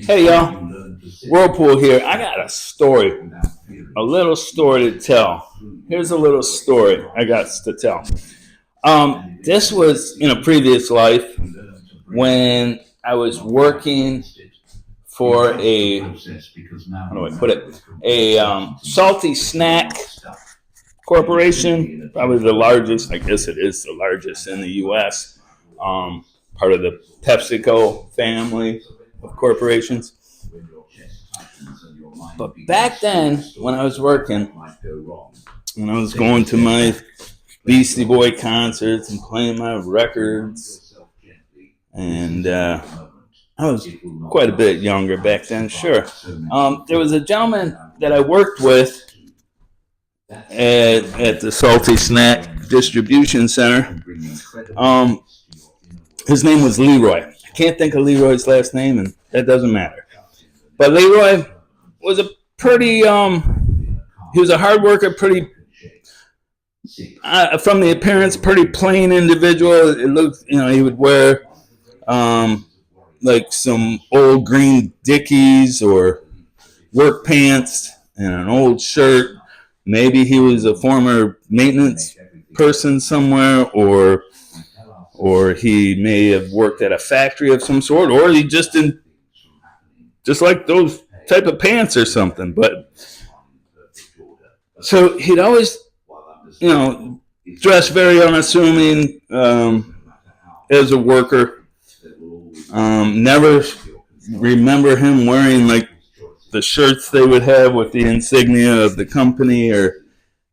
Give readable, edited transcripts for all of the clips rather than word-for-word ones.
Hey y'all, Whirlpool here. I got a little story to tell. Here's a little story I got to tell. This was in a previous life when I was working for how do I put it? Salty snack corporation, probably the largest. I guess it is the largest in the U.S. Part of the PepsiCo family of corporations. But back then, when I was working, when I was going to my Beastie Boy concerts and playing my records, and I was quite a bit younger back then, sure. There was a gentleman that I worked with at the Salty Snack Distribution Center. His name was Leroy. I can't think of Leroy's last name, and that doesn't matter. But Leroy was a pretty, he was a hard worker, pretty, from the appearance, pretty plain individual. It looked, he would wear like some old green Dickies or work pants and an old shirt. Maybe he was a former maintenance person somewhere, or he may have worked at a factory of some sort, or he just didn't, just like those type of pants or something. But so he'd always, dress very unassuming as a worker. Never remember him wearing like the shirts they would have with the insignia of the company or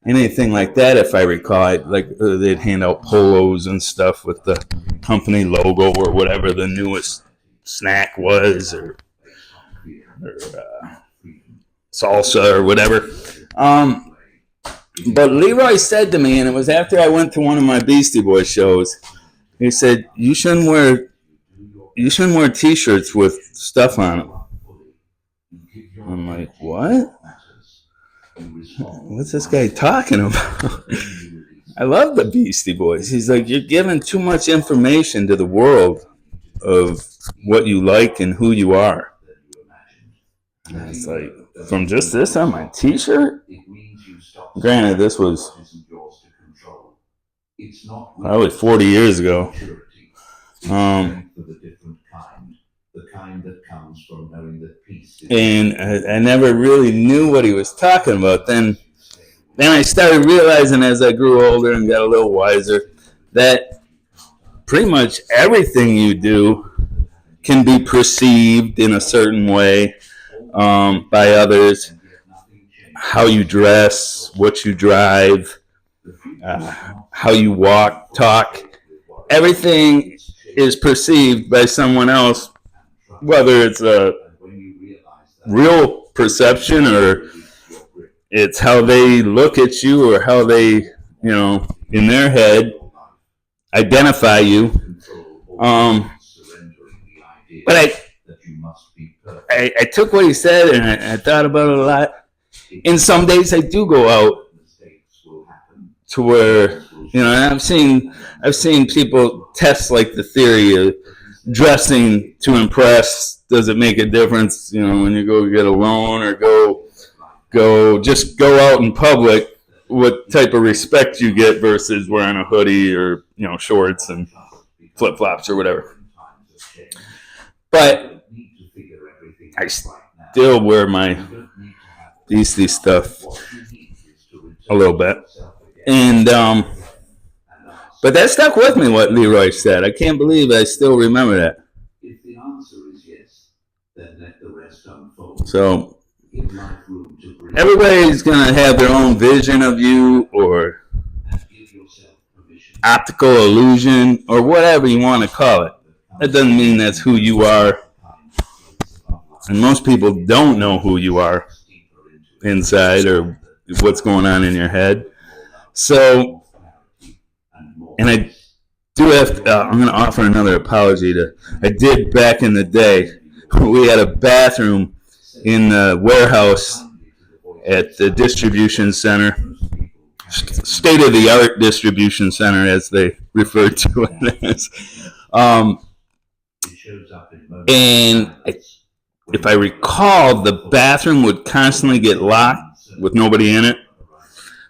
anything like that. If I recall, they'd hand out polos and stuff with the company logo or whatever the newest snack was, or salsa or whatever. But Leroy said to me, and it was after I went to one of my Beastie Boys shows, he said, you shouldn't wear T-shirts with stuff on them. I'm like, what? What's this guy talking about? I love the Beastie Boys. He's like, you're giving too much information to the world of what you like and who you are. And it's like, from just this on my T-shirt? Granted, this was probably 40 years ago. And I never really knew what he was talking about. Then I started realizing as I grew older and got a little wiser that pretty much everything you do can be perceived in a certain way by others. How you dress, what you drive, how you walk, talk. Everything is perceived by someone else, whether it's a real perception or it's how they look at you or how they, in their head identify you. But I took what he said and I thought about it a lot. And some days I do go out to where, I've seen people test like the theory of dressing to impress. Does it make a difference, when you go get a loan or go out in public, what type of respect you get versus wearing a hoodie or, shorts and flip-flops or whatever. But I still wear my Beastie stuff a little bit. And but that stuck with me, what Leroy said. I can't believe I still remember that. So everybody's going to have their own vision of you or optical illusion or whatever you want to call it. That doesn't mean that's who you are. And most people don't know who you are inside or what's going on in your head. So, and I do have to, I'm going to offer another apology I did back in the day. We had a bathroom in the warehouse at the distribution center, state-of-the-art distribution center, as they refer to it as. And if I recall, the bathroom would constantly get locked with nobody in it.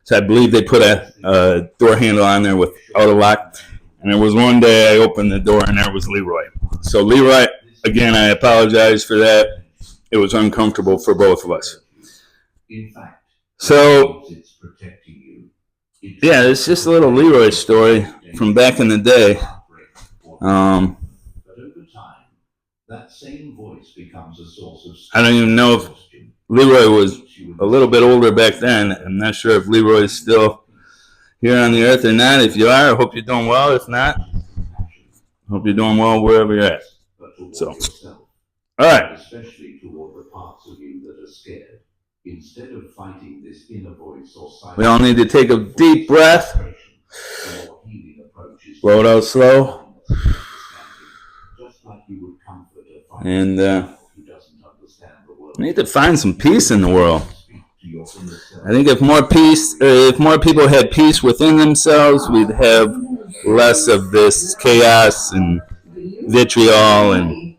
So I believe they put a door handle on there without a lock. And there was one day I opened the door and there was Leroy. So Leroy, again, I apologize for that. It was uncomfortable for both of us. So, yeah, it's just a little Leroy story from back in the day. I don't even know if Leroy was a little bit older back then. I'm not sure if Leroy is still here on the earth or not. If you are, I hope you're doing well. If not, I hope you're doing well wherever you're at. So, all right. We all need to take a deep breath. Blow it out slow. And we need to find some peace in the world. I think if more people had peace within themselves, we'd have less of this chaos and vitriol and,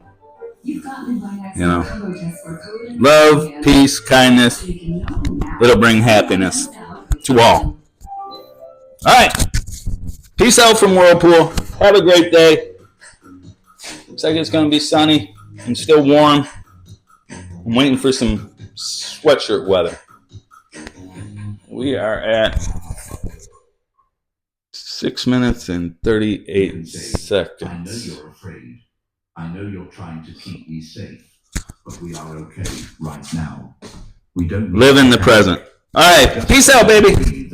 love, peace, kindness. It'll bring happiness to all. All right. Peace out from Whirlpool. Have a great day. Looks like it's going to be sunny and still warm. I'm waiting for some sweatshirt weather. We are at 6 minutes and 38 seconds. I know you're afraid. I know you're trying to keep me safe, but we are okay right now. We don't live in the present. All right, peace out, baby.